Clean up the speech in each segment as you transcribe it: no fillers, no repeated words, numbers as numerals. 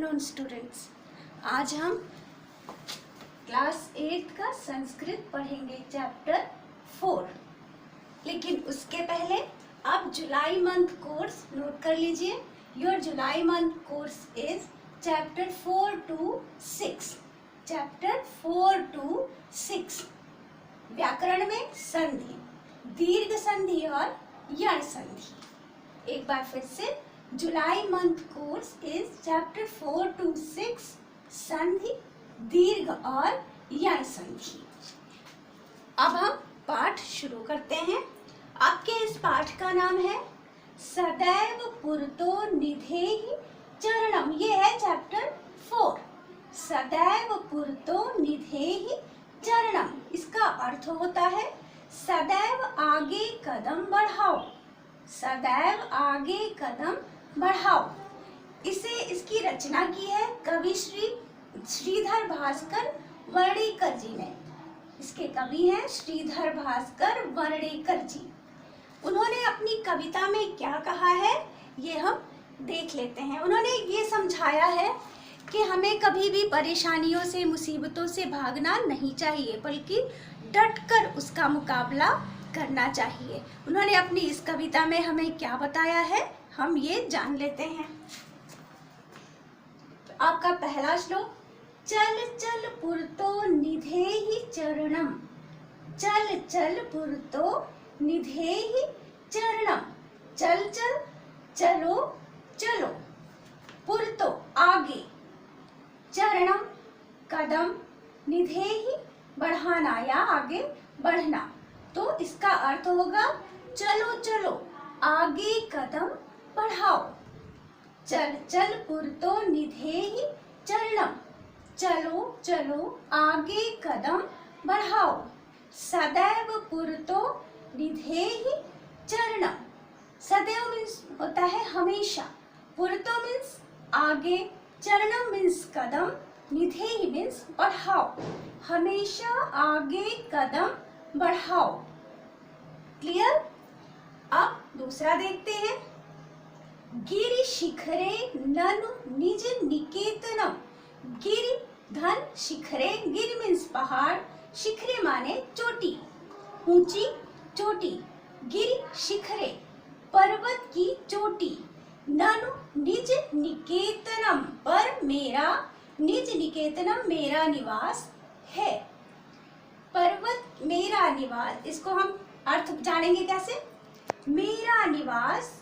Afternoon students. आज हम class 8 का संस्कृत पढ़ेंगे, चैप्टर 4। लेकिन उसके पहले आप जुलाई मंथ कोर्स नोट कर लीजिए। Your July month course is chapter 4 to 6। Chapter 4 to 6 व्याकरण में संधि, दीर्घ संधि और यण संधि। एक बार फिर से, July month course is chapter 4 to 6 संधि, दीर्घ और यण संधि। अब हम पाठ शुरू करते हैं। आपके इस पाठ का नाम है सदैव पुरतो निधेहि चरणम। ये है चैप्टर 4। सदैव पुरतो निधेहि चरणम, इसका अर्थ होता है सदैव आगे कदम बढ़ाओ। सदैव आगे कदम बढ़ाओ। इसकी रचना की है कवि श्रीधर भास्कर वर्णिकर जी ने। इसके कवि हैं श्रीधर भास्कर वर्णिकर जी। उन्होंने अपनी कविता में क्या कहा है ये हम देख लेते हैं। उन्होंने ये समझाया है कि हमें कभी भी परेशानियों से, मुसीबतों से भागना नहीं चाहिए, बल्कि डटकर उसका मुकाबला करना चाहिए। उन्होंने अपनी इस कविता में हमें क्या बताया है, हम ये जान लेते हैं। आपका पहला श्लोक, चल चल पुरतो निधेहि चरणम। चल चल पुरतो निधेहि चरणम। चल चल, चलो चलो। पुरतो आगे, चरणम कदम, निधेहि बढ़ाना या आगे बढ़ना। तो इसका अर्थ होगा चलो चलो, आगे कदम बढ़ाओ। चल चल पुरतो निधेहि चरणम। चलो चलो, आगे कदम बढ़ाओ। सदैव पुरतो निधेहि चरणम। सदैव मीन्स होता है हमेशा, पुरतो मीन्स आगे, चरणम मीन्स कदम, निधेहि मीन्स बढ़ाओ। हमेशा आगे कदम बढ़ाओ। क्लियर? अब दूसरा देखते हैं। गिरि शिखरे ननु निज निकेतनम। गिरि धन शिखरे, गिरि मीन्स पहाड़, शिखरे माने चोटी, ऊंची चोटी। गिरि शिखरे पर्वत की चोटी। ननु निज निकेतनम, पर मेरा, निज निकेतनम मेरा निवास है। पर्वत मेरा निवास, इसको हम अर्थ जानेंगे कैसे। मेरा निवास,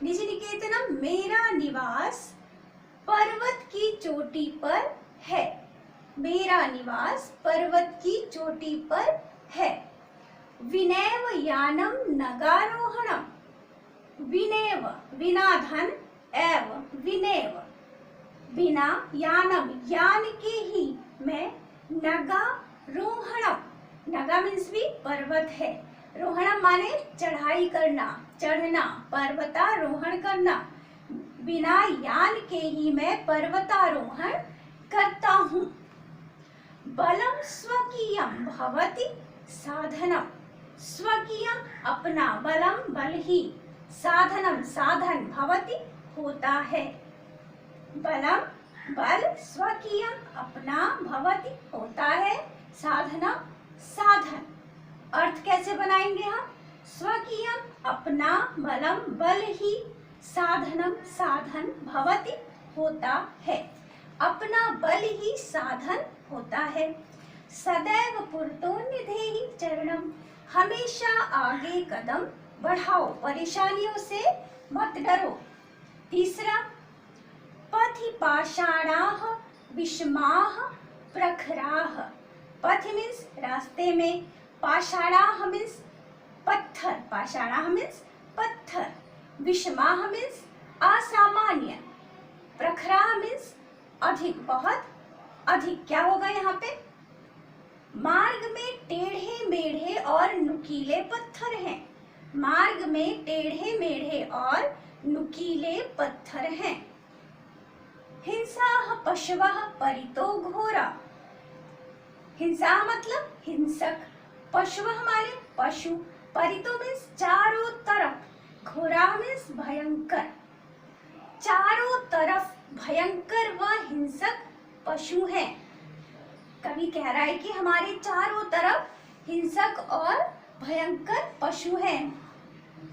निज निकेतनम मेरा निवास पर्वत की चोटी पर है। मेरा निवास पर्वत की चोटी पर है। विनैव यानम नगारोहणम। विनैव बिना धन, एव विनैव बिना, यानम यान के ही, मैं, नगारोहणम, नगा मीन्स भी पर्वत है, रोहणम माने चढ़ाई करना, चढ़ना, पर्वतारोहण करना। बिना यान के ही मैं पर्वतारोहण करता हूँ। बलम स्वकीयम भवति साधनम। स्वकीयम अपना, बलम बल ही, साधनम साधन, भवति होता है। बलम बल, स्वकीयम अपना, भवति होता है, साधनम साधन। अर्थ कैसे बनाएंगे हम? स्वकीयम अपना, बलम बल ही, साधनम साधन, भवति होता है। अपना बल ही साधन होता है। सदैव पुरतो निधेहि चरणम, हमेशा आगे कदम बढ़ाओ, परेशानियों से मत डरो। तीसरा, पथि पाषाणाः विषमाः प्रखराः। पथ मीन्स रास्ते में, पाषाणाः मीन्स पत्थर, पाषाणाः मीन्स पत्थर, विषमाः मीन्स असामान्य, प्रखराः मीन्स अधिक, बहुत अधिक। क्या होगा यहाँ पे? मार्ग में टेढ़े मेढ़े और नुकीले पत्थर हैं। मार्ग में टेढ़े मेढ़े और नुकीले पत्थर हैं। हिंसा पशवः परितो घोरा। हिंसा मतलब हिंसक, पशवः माने पशु, परितो मीन्स चारों तरफ, घोरा मीन्स भयंकर। चारों तरफ भयंकर व हिंसक पशु हैं। कवि कह रहा है कि हमारे चारों तरफ हिंसक और भयंकर पशु हैं।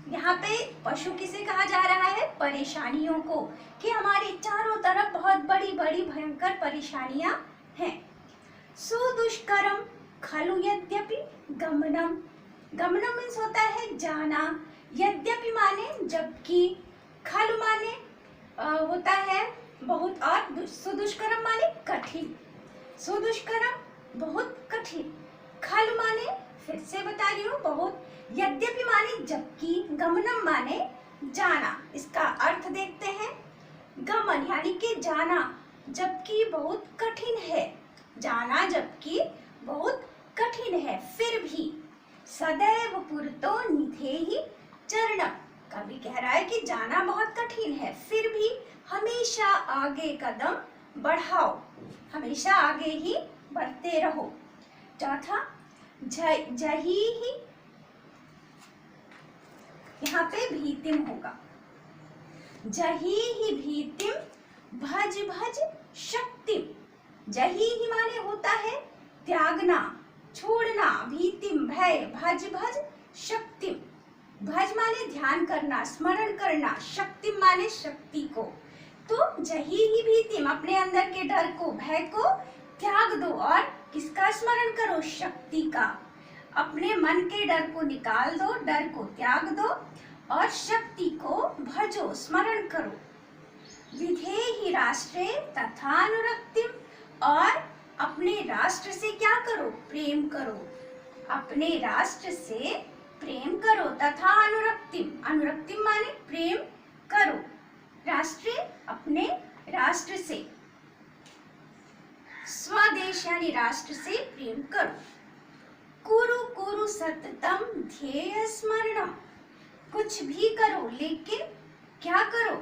यहाँ पे पशु किसे कहा जा रहा है? परेशानियों को, कि हमारे चारों तरफ बहुत बड़ी बड़ी भयंकर परेशानियां हैं। सुदुष्करम खलु यद्यपि गमनम। गमनम मीन्स होता है जाना, यद्यपि माने जबकि, खलु माने होता है बहुत, और सुदुष्करम माने कठिन। सुदुष्करम बहुत कठिन, खलु माने फिर से बता रही हूँ बहुत, यद्यपि माने जबकि, गमनम माने जाना। इसका अर्थ देखते हैं। गमन यानी कि जाना, जबकि बहुत कठिन है, जाना जबकि बहुत कठिन है, फिर भी। सदैव पुरतो निधेहि चरणम। कवि कह रहा है कि जाना बहुत कठिन है, फिर भी हमेशा आगे कदम बढ़ाओ, हमेशा आगे ही बढ़ते रहो। चौथा, जही ही, यहाँ पे भीतिम होगा। जही ही भीतिम भज भज शक्तिम। जही ही माने होता है त्यागना, छोड़ना, भीतिम भय, भज भज शक्तिम। भज माने ध्यान करना, स्मरण करना, शक्तिम माने शक्ति को। तो जही ही भीतिम, अपने अंदर के डर को, भय को त्याग दो और किसका स्मरण करो? शक्ति का। अपने मन के डर को निकाल दो, डर को त्याग दो और शक्ति को भजो, स्मरण करो। विधेहि राष्ट्रे तथा अनुरक्तिम। और अपने राष्ट्र से क्या करो? प्रेम करो। अपने राष्ट्र से प्रेम करो, तथा अनुरक्तिम। अनुरक्तिम माने प्रेम करो। राष्ट्रे अपने राष्ट्र से, स्वदेश यानी राष्ट्र से प्रेम करो। कुरु कुरु सततम ध्येय स्मरणम। कुछ भी करो लेकिन क्या करो?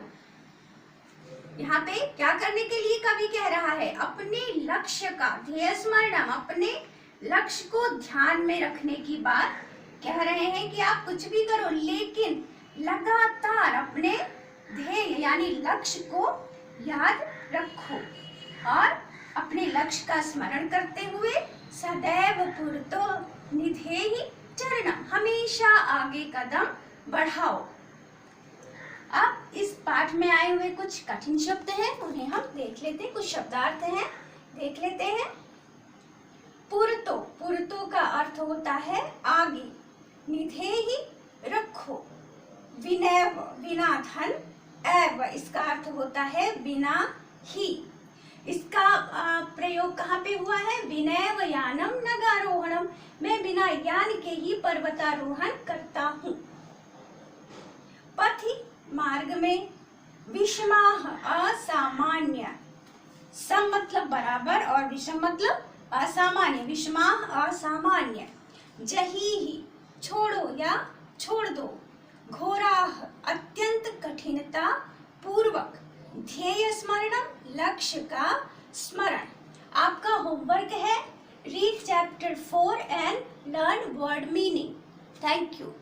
यहाँ पे क्या करने के लिए कवि कह रहा है? अपने लक्ष्य का, ध्येय स्मरणम, अपने लक्ष्य को ध्यान में रखने की बात कह रहे हैं कि आप कुछ भी करो लेकिन लगातार अपने ध्येय यानी लक्ष्य को याद रखो और अपने लक्ष्य का स्मरण करते हुए सदैव पुरतो निधेहि चरणम, हमेशा आगे कदम बढ़ाओ। अब इस पाठ में आए हुए कुछ कठिन शब्द हैं, उन्हें हम देख लेते हैं। कुछ शब्दार्थ हैं, देख लेते हैं। पुरतो, पुरतो का अर्थ होता है आगे। निधेहि रखो। विनैव, बिना धन, एव इसका अर्थ होता है बिना ही। इसका प्रयोग कहाँ पे हुआ है? विनैव यानम नगारोहणम। मैं बिना यान के ही पर्वतारोहण करता हूँ। पथि मार्ग में। विषमाह असामान्य। सम मतलब बराबर और विषम मतलब असामान्य। विषमाह असामान्य। जही ही छोड़ो या छोड़ दो। घोराह अत्यंत कठिनता पूर्वक। ध्येय स्मरणम लक्ष्य का स्मरण। आपका होमवर्क है read chapter 4 and learn word meaning. Thank you.